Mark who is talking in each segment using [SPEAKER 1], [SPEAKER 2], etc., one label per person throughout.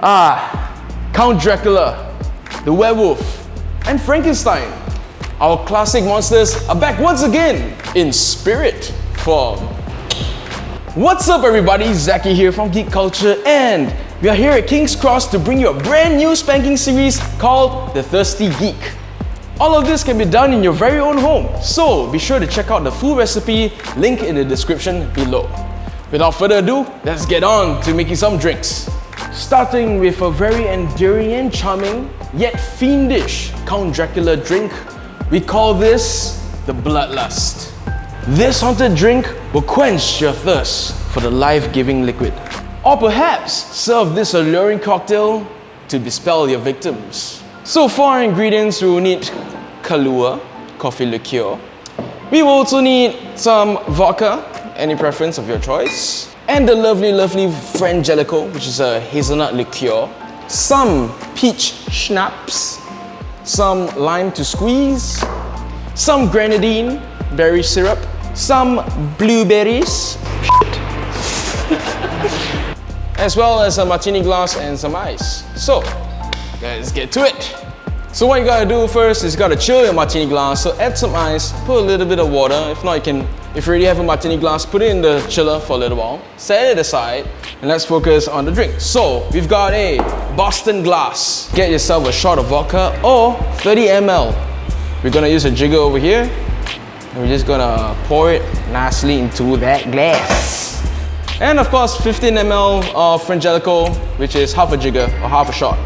[SPEAKER 1] Count Dracula, the Werewolf and Frankenstein. Our classic monsters are back once again in spirit form. What's up everybody, Zacky here from Geek Culture, and we are here at King's Cross to bring you a brand new spanking series called The Thirsty Geek. All of this can be done in your very own home, so be sure to check out the full recipe, link in the description below. Without further ado, let's get on to making some drinks. Starting with a very endearing and charming, yet fiendish Count Dracula drink, we call this the Bloodlust. This haunted drink will quench your thirst for the life-giving liquid. Or perhaps serve this alluring cocktail to dispel your victims. So for our ingredients, we will need Kahlua, coffee liqueur. We will also need some vodka, any preference of your choice. And the lovely Frangelico, which is a hazelnut liqueur. Some peach schnapps. Some lime to squeeze. Some grenadine, berry syrup. Some blueberries. As well as a martini glass and some ice. So, let's get to it. So what you gotta do first is you gotta chill your martini glass. So add some ice, put a little bit of water. If not, you can, if you already have a martini glass, put it in the chiller for a little while. Set it aside, and let's focus on the drink. So we've got a Boston glass. Get yourself a shot of vodka or 30 ml. We're gonna use a jigger over here, and we're just gonna pour it nicely into that glass. And of course, 15 ml of Frangelico, which is half a jigger or half a shot.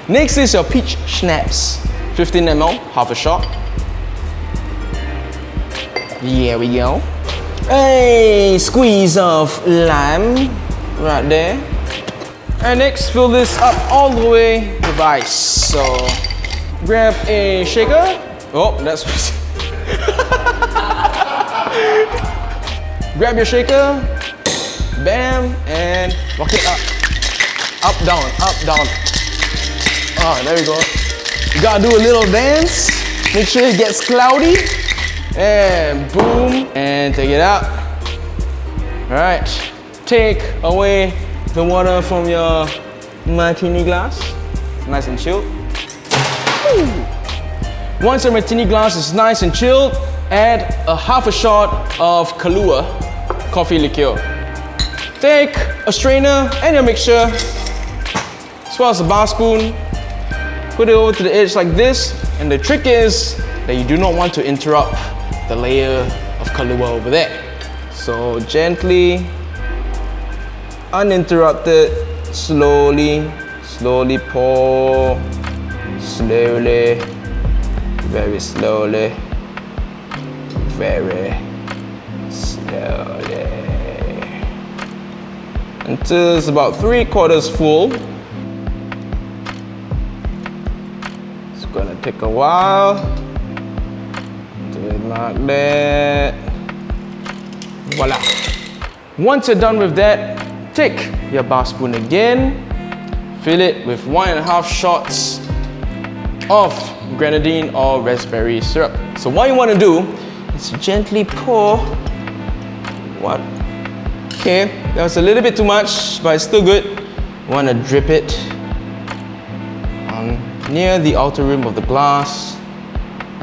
[SPEAKER 1] Next is your peach schnapps, 15 ml, half a shot. Here we go. A squeeze of lime right there. And next, fill this up all the way with ice. So grab a shaker. Oh, that's grab your shaker. Bam, and rock it up. Up, down, up, down. Oh, there we go. You gotta do a little dance. Make sure it gets cloudy. And boom, and take it out. All right, take away the water from your martini glass. It's nice and chilled. Woo. Once your martini glass is nice and chilled, add a half a shot of Kahlua coffee liqueur. Take a strainer and your mixture, as well as a bar spoon. Put it over to the edge like this, and the trick is that you do not want to interrupt the layer of Kahlua over there. So gently, uninterrupted, slowly pour, slowly, very slowly, very slowly, until it's about 3/4 full. It's gonna take a while. Do it like that. Voila. Once you're done with that, take your bar spoon again, fill it with 1.5 shots of grenadine or raspberry syrup. So what you want to do is gently pour. What? Okay, that was a little bit too much, but it's still good. You want to drip it on near the outer rim of the glass,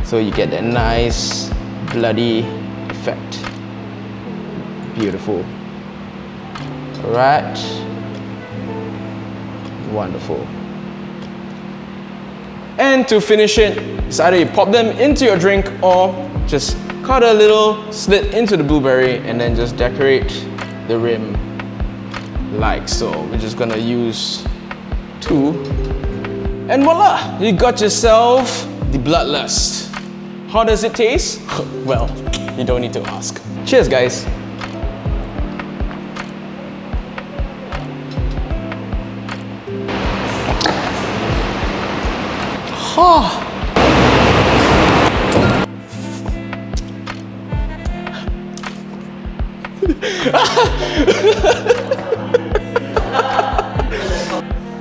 [SPEAKER 1] so you get that nice bloody effect. Beautiful. Alright. Wonderful. And to finish it, it's either you pop them into your drink or just cut a little slit into the blueberry and then just decorate the rim like so. We're just gonna use 2. And voila! You got yourself the Bloodlust. How does it taste? Well, you don't need to ask. Cheers, guys. Oh.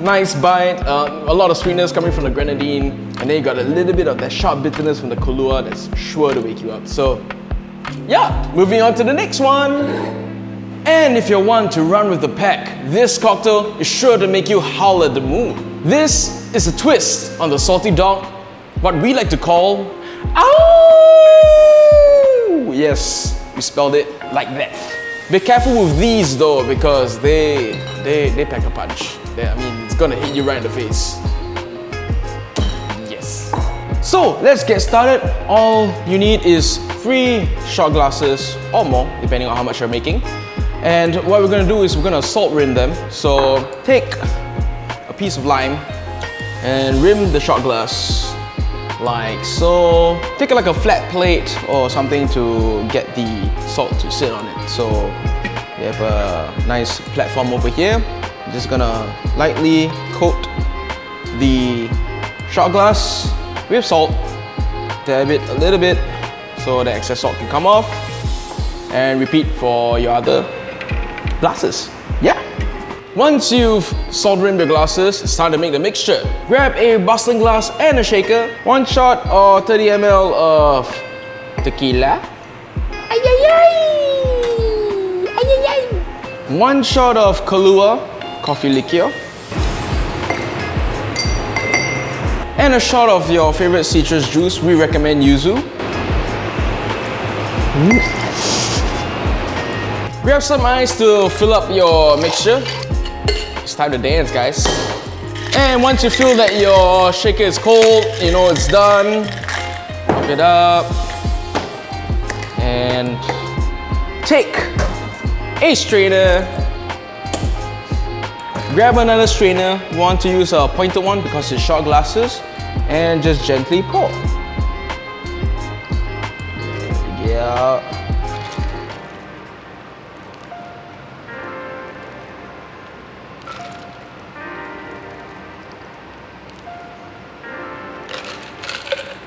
[SPEAKER 1] Nice bite, a lot of sweetness coming from the grenadine, and then you got a little bit of that sharp bitterness from the Kahlua that's sure to wake you up. So yeah, moving on to the next one. And if you're one to run with the pack, this cocktail is sure to make you howl at the moon. This is a twist on the salty dog, what we like to call Ow! Yes, we spelled it like that. Be careful with these though, because they pack a punch. I mean, it's gonna hit you right in the face. Yes. So let's get started. All you need is 3 shot glasses or more, depending on how much you're making. And what we're gonna do is we're gonna salt rim them. So take a piece of lime and rim the shot glass like so. Take like a flat plate or something to get the salt to sit on it. So we have a nice platform over here. I'm just gonna lightly coat the shot glass with salt, dab it a little bit so the excess salt can come off, and repeat for your other glasses. Yeah. Once you've salt rimmed your glasses, it's time to make the mixture. Grab a bustling glass and a shaker, 1 shot or 30 ml of tequila, 1 shot of Kahlua coffee liqueur, and a shot of your favorite citrus juice. We recommend yuzu. Grab some ice to fill up your mixture. It's time to dance, guys. And once you feel that your shaker is cold, you know it's done. Pump it up. And take a strainer. Grab another strainer. You want to use a pointed one because it's shot glasses. And just gently pour. Yeah.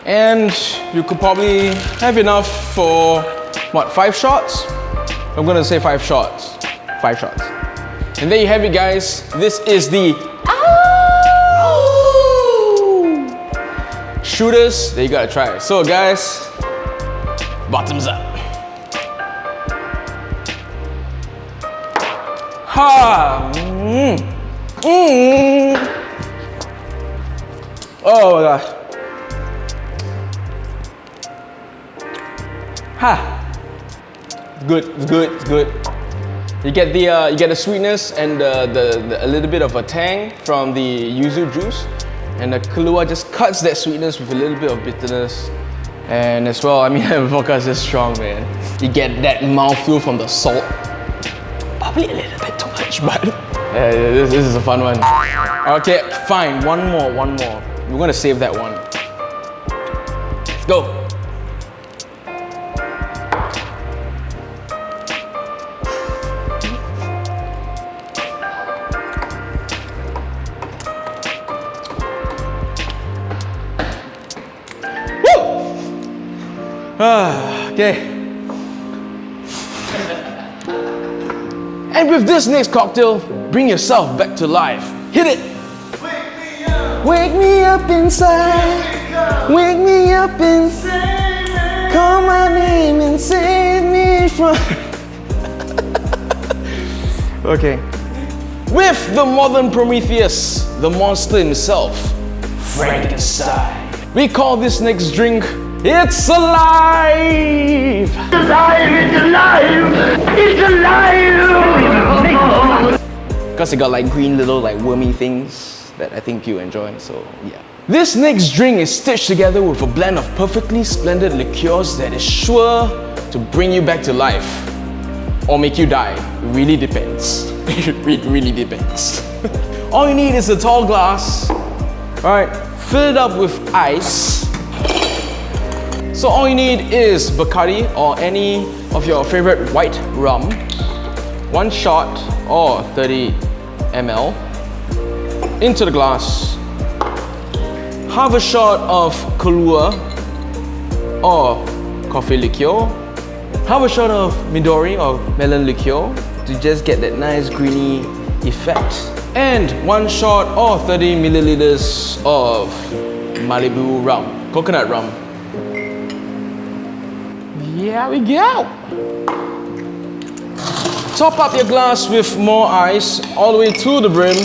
[SPEAKER 1] And you could probably have enough for, what, 5 shots? I'm gonna say 5 shots. 5 shots. And there you have it, guys. This is the Ow! Shooters that you gotta try. So guys, bottoms up. Ha! Oh my gosh. Ha! Good, it's good, it's good. You get the sweetness and a little bit of a tang from the yuzu juice, and the Kahlua just cuts that sweetness with a little bit of bitterness. And as well, I mean, vodka is just strong, man. You get that mouthfeel from the salt. Probably a little bit too much, but this is a fun one. Okay, fine. One more. We're gonna save that one. Let's go. Okay. And with this next cocktail, bring yourself back to life. Hit it! Wake me up inside. Wake me up inside. Call my name and save me from... Okay. With the modern Prometheus, the monster himself, Frankenstein. We call this next drink, It's Alive! It's alive! It's alive! It's alive! Because it got like green little like wormy things that I think you enjoy, so yeah. This next drink is stitched together with a blend of perfectly splendid liqueurs that is sure to bring you back to life. Or make you die. It really depends. It really depends. All you need is a tall glass. Alright, fill it up with ice. So all you need is Bacardi or any of your favorite white rum, 1 shot or 30 ml into the glass, half a shot of Kahlua or coffee liqueur, half a shot of Midori or melon liqueur to just get that nice greeny effect, and 1 shot or 30 milliliters of Malibu rum, coconut rum. Here we go. Top up your glass with more ice all the way to the brim.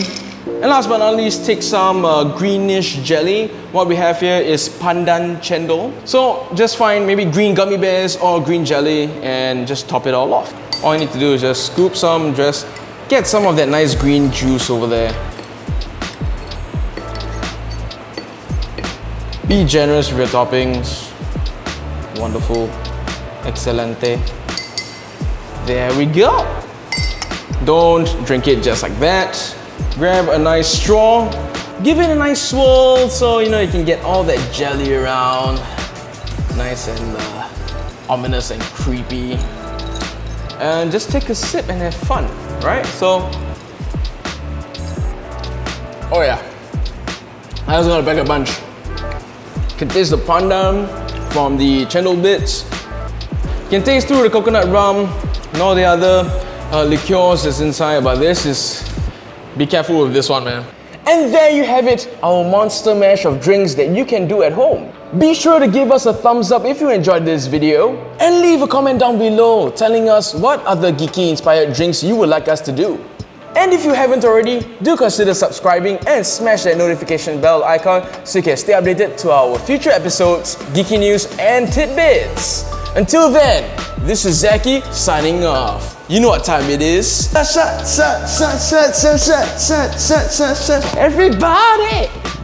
[SPEAKER 1] And last but not least, take some greenish jelly. What we have here is pandan chendol. So just find maybe green gummy bears or green jelly and just top it all off. All you need to do is just scoop some, just get some of that nice green juice over there. Be generous with your toppings. Wonderful. Excelente. There we go. Don't drink it just like that. Grab a nice straw, give it a nice swirl so you know you can get all that jelly around. Nice and ominous and creepy. And just take a sip and have fun, right? So, oh yeah, I was gonna pack a bunch. Can taste the pandan from the chendol bits. Can taste through the coconut rum and all the other liqueurs that's inside, but this is, be careful with this one, man. And there you have it, our monster mash of drinks that you can do at home. Be sure to give us a thumbs up if you enjoyed this video and leave a comment down below telling us what other geeky inspired drinks you would like us to do. And if you haven't already, do consider subscribing and smash that notification bell icon so you can stay updated to our future episodes, geeky news and tidbits. Until then, this is Zacky signing off. You know what time it is. Everybody!